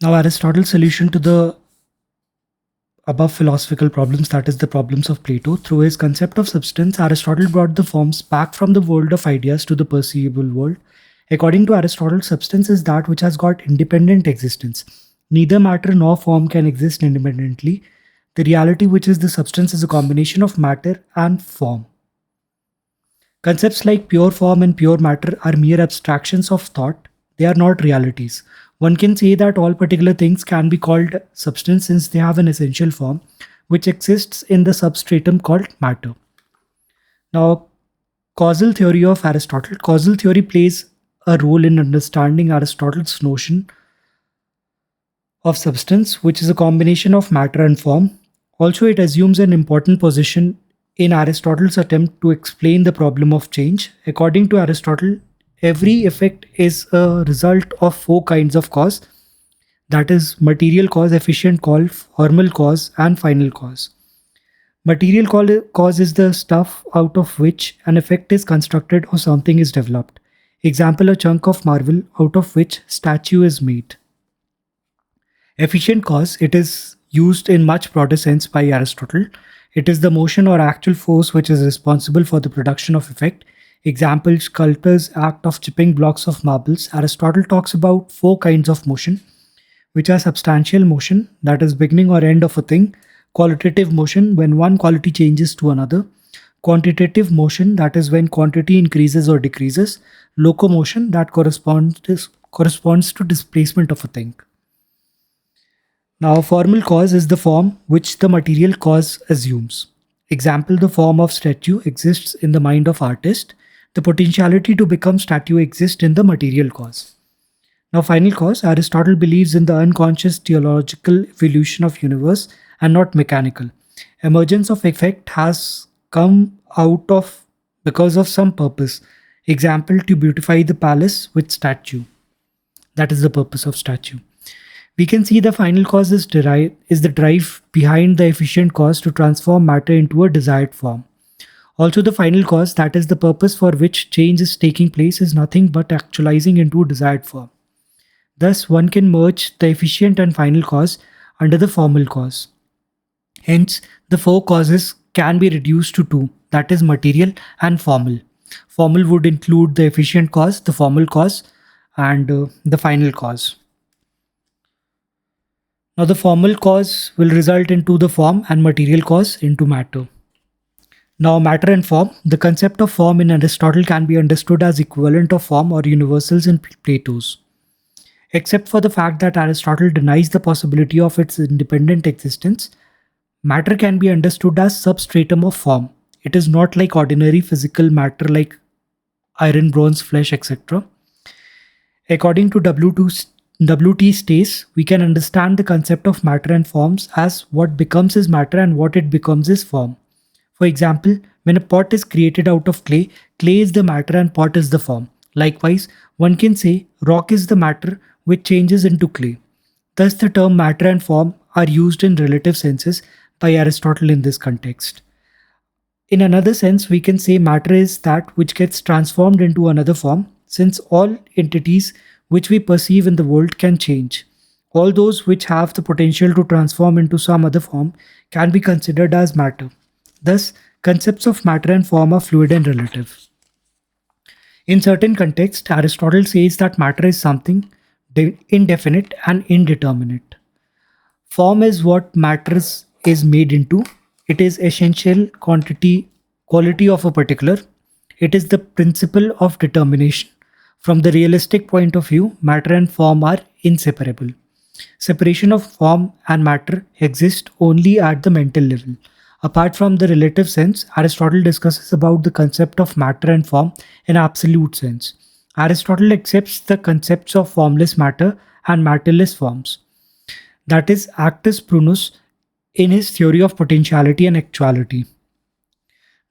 Now, Aristotle's solution to the above philosophical problems, that is, the problems of Plato, through his concept of substance, Aristotle brought the forms back from the world of ideas to the perceivable world. According to Aristotle, substance is that which has got independent existence. Neither matter nor form can exist independently. The reality, which is the substance, is a combination of matter and form. Concepts like pure form and pure matter are mere abstractions of thought, they are not realities. One can say that all particular things can be called substance since they have an essential form which exists in the substratum called matter. Now, causal theory of Aristotle. Causal theory plays a role in understanding Aristotle's notion of substance, which is a combination of matter and form. Also, it assumes an important position in Aristotle's attempt to explain the problem of change. According to Aristotle, every effect is a result of four kinds of cause, that is, material cause, efficient cause, formal cause, and final cause. Material cause is the stuff out of which an effect is constructed or something is developed. Example, a chunk of marble out of which statue is made. Efficient cause, it is used in much broader sense by Aristotle. It is the motion or actual force which is responsible for the production of effect. Example, sculptor's act of chipping blocks of marbles. Aristotle talks about four kinds of motion, which are substantial motion, that is beginning or end of a thing; qualitative motion, when one quality changes to another; quantitative motion, that is when quantity increases or decreases; locomotion, that corresponds to displacement of a thing. Now, formal cause is the form which the material cause assumes. Example, the form of statue exists in the mind of artist. The potentiality to become statue exists in the material cause. Now, final cause, Aristotle believes in the unconscious theological evolution of universe and not mechanical. Emergence of effect has come out of because of some purpose. Example, to beautify the palace with statue. That is the purpose of statue. We can see the final cause is the drive behind the efficient cause to transform matter into a desired form. Also, the final cause, that is the purpose for which change is taking place, is nothing but actualizing into a desired form. Thus, one can merge the efficient and final cause under the formal cause. Hence, the four causes can be reduced to two, that is material and formal. Formal would include the efficient cause, the formal cause, and the final cause. Now, the formal cause will result into the form and material cause into matter. Now, matter and form. The concept of form in Aristotle can be understood as equivalent of form or universals in Plato's. Except for the fact that Aristotle denies the possibility of its independent existence, matter can be understood as substratum of form. It is not like ordinary physical matter like iron, bronze, flesh, etc. According to W.T. Stace, we can understand the concept of matter and forms as what becomes is matter and what it becomes is form. For example, when a pot is created out of clay, clay is the matter and pot is the form. Likewise, one can say rock is the matter which changes into clay. Thus, the term matter and form are used in relative senses by Aristotle in this context. In another sense, we can say matter is that which gets transformed into another form, since all entities which we perceive in the world can change. All those which have the potential to transform into some other form can be considered as matter. Thus, concepts of matter and form are fluid and relative. In certain contexts, Aristotle says that matter is something indefinite and indeterminate. Form is what matter is made into. It is essential quality of a particular. It is the principle of determination. From the realistic point of view, matter and form are inseparable. Separation of form and matter exists only at the mental level. Apart from the relative sense, Aristotle discusses about the concept of matter and form in absolute sense. Aristotle accepts the concepts of formless matter and matterless forms. That is, actus prunus in his theory of potentiality and actuality.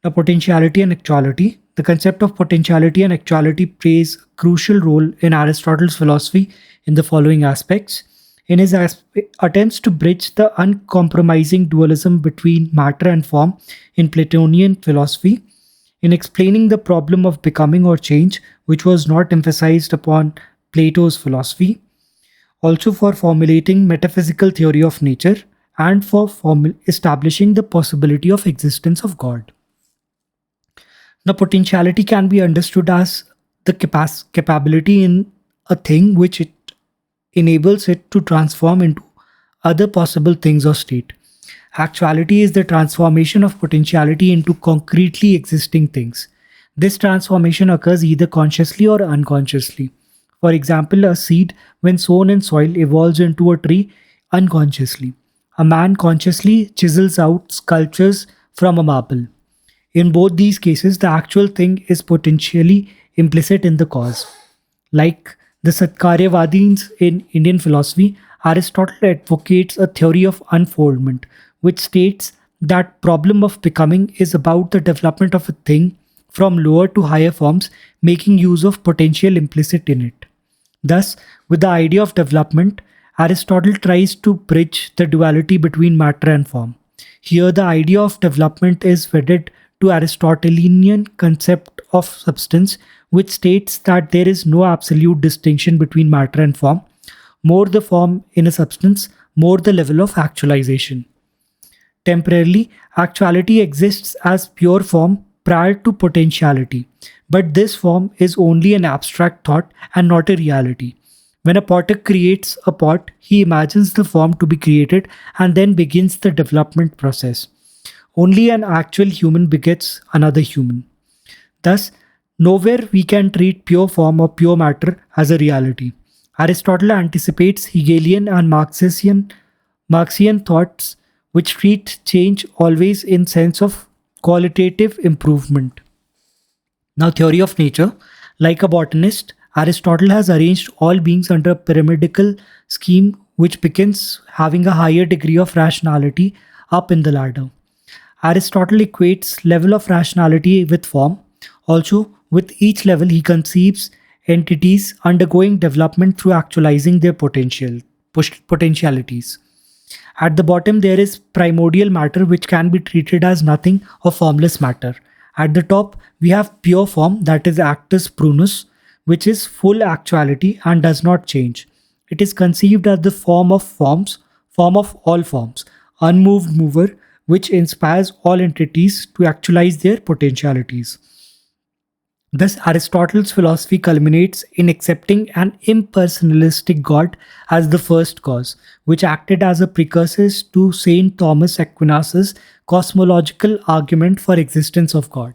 Now, potentiality and actuality. The concept of potentiality and actuality plays a crucial role in Aristotle's philosophy in the following aspects. In his attempts to bridge the uncompromising dualism between matter and form in Platonian philosophy, in explaining the problem of becoming or change, which was not emphasized upon Plato's philosophy. also for formulating metaphysical theory of nature, and for establishing the possibility of existence of God. Now, potentiality can be understood as the capability in a thing which it enables it to transform into other possible things or state. Actuality is the transformation of potentiality into concretely existing things. This transformation occurs either consciously or unconsciously. For example, a seed, when sown in soil, evolves into a tree unconsciously. A man consciously chisels out sculptures from a marble. In both these cases, the actual thing is potentially implicit in the cause. Like the Satkaryavadins in Indian philosophy, Aristotle advocates a theory of unfoldment, which states that problem of becoming is about the development of a thing from lower to higher forms, making use of potential implicit in it. Thus, with the idea of development, Aristotle tries to bridge the duality between matter and form. Here, the idea of development is wedded to Aristotelian concept of substance, which states that there is no absolute distinction between matter and form. More the form in a substance, more the level of actualization. Temporarily, actuality exists as pure form prior to potentiality, but this form is only an abstract thought and not a reality. When a potter creates a pot, he imagines the form to be created and then begins the development process. Only an actual human begets another human. Thus, nowhere we can treat pure form or pure matter as a reality. Aristotle anticipates Hegelian and Marxian thoughts which treat change always in sense of qualitative improvement. Now, theory of nature. Like a botanist, Aristotle has arranged all beings under a pyramidal scheme which begins having a higher degree of rationality up in the ladder. Aristotle equates level of rationality with form. Also, with each level, he conceives entities undergoing development through actualizing their potentialities. At the bottom, there is primordial matter, which can be treated as nothing or formless matter. At the top, we have pure form, that is actus prunus, which is full actuality and does not change. It is conceived as the form of forms, form of all forms, unmoved mover, which inspires all entities to actualize their potentialities. Thus, Aristotle's philosophy culminates in accepting an impersonalistic God as the first cause, which acted as a precursor to Saint Thomas Aquinas' cosmological argument for existence of God.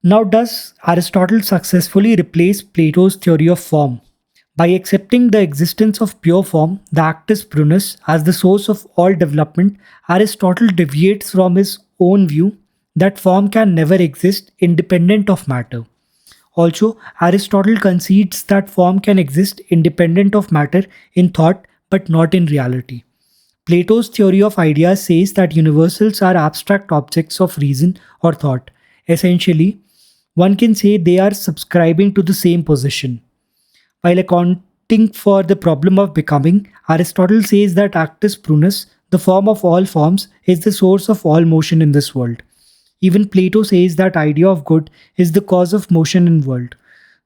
Now, does Aristotle successfully replace Plato's theory of form? By accepting the existence of pure form, the actus prunus, as the source of all development, Aristotle deviates from his own view that form can never exist independent of matter. Also, Aristotle concedes that form can exist independent of matter in thought but not in reality. Plato's theory of ideas says that universals are abstract objects of reason or thought. Essentially, one can say they are subscribing to the same position. While accounting for the problem of becoming, Aristotle says that actus prunus, the form of all forms, is the source of all motion in this world. Even Plato says that idea of good is the cause of motion in world.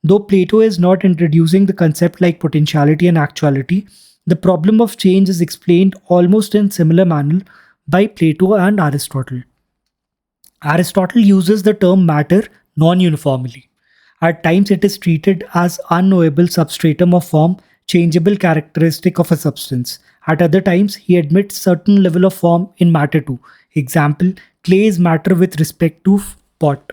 Though Plato is not introducing the concept like potentiality and actuality, the problem of change is explained almost in similar manner by Plato and Aristotle. Aristotle uses the term matter non-uniformly. At times it is treated as unknowable substratum of form, changeable characteristic of a substance. At other times, he admits certain level of form in matter too. Example, clay is matter with respect to pot.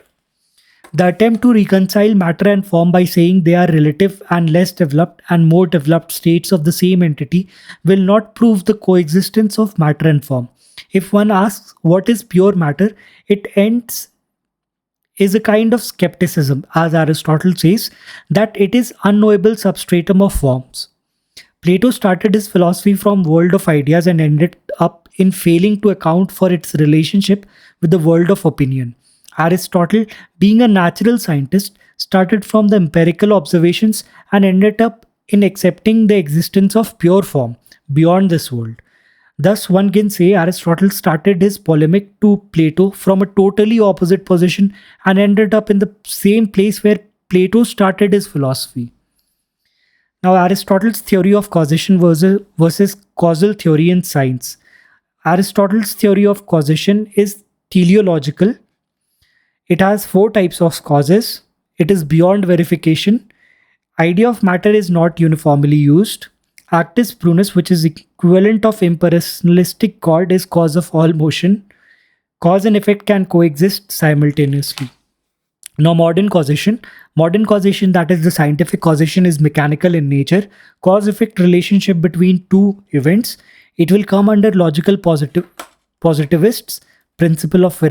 The attempt to reconcile matter and form by saying they are relative and less developed and more developed states of the same entity will not prove the coexistence of matter and form. If one asks what is pure matter, it ends is a kind of skepticism, as Aristotle says, that it is unknowable substratum of forms. Plato started his philosophy from world of ideas and ended up in failing to account for its relationship with the world of opinion. Aristotle, being a natural scientist, started from the empirical observations and ended up in accepting the existence of pure form beyond this world. Thus, one can say Aristotle started his polemic to Plato from a totally opposite position and ended up in the same place where Plato started his philosophy. Now, Aristotle's theory of causation versus causal theory in science. Aristotle's theory of causation is teleological. It has four types of causes. It is beyond verification. Idea of matter is not uniformly used. Actus prunus, which is equivalent of impersonalistic God, is cause of all motion. Cause and effect can coexist simultaneously. Now, modern causation, that is the scientific causation, is mechanical in nature. Cause effect relationship between two events. It will come under logical positivists, principle of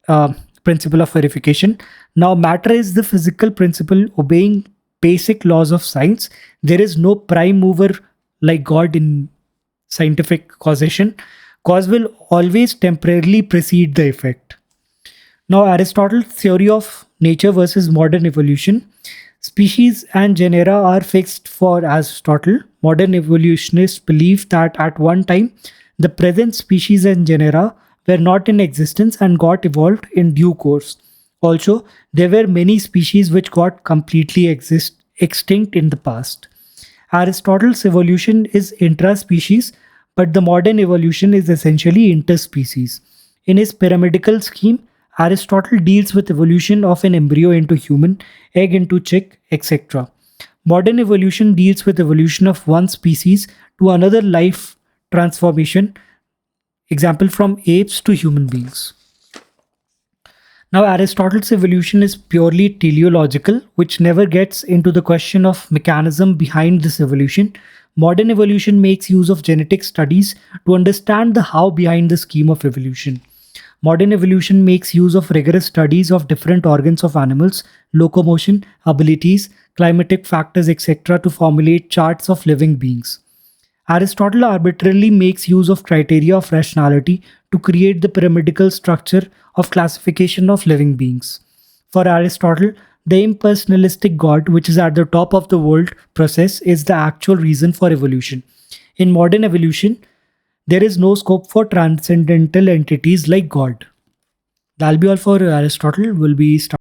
uh, principle of verification. Now, matter is the physical principle obeying basic laws of science. There is no prime mover like God in scientific causation. Cause will always temporarily precede the effect. Now, Aristotle's theory of nature versus modern evolution. Species and genera are fixed for Aristotle. Modern evolutionists believe that at one time, the present species and genera were not in existence and got evolved in due course. Also, there were many species which got completely extinct in the past. Aristotle's evolution is intraspecies, but the modern evolution is essentially interspecies. In his pyramidal scheme, Aristotle deals with evolution of an embryo into human, egg into chick, etc. Modern evolution deals with evolution of one species to another life transformation, example from apes to human beings. Now, Aristotle's evolution is purely teleological, which never gets into the question of mechanism behind this evolution. Modern evolution makes use of genetic studies to understand the how behind the scheme of evolution. Modern evolution makes use of rigorous studies of different organs of animals, locomotion, abilities, climatic factors, etc., to formulate charts of living beings. Aristotle arbitrarily makes use of criteria of rationality to create the pyramidal structure of classification of living beings. For Aristotle, the impersonalistic God, which is at the top of the world process, is the actual reason for evolution. In modern evolution, there is no scope for transcendental entities like God. That'll be all for Aristotle. We'll be starting.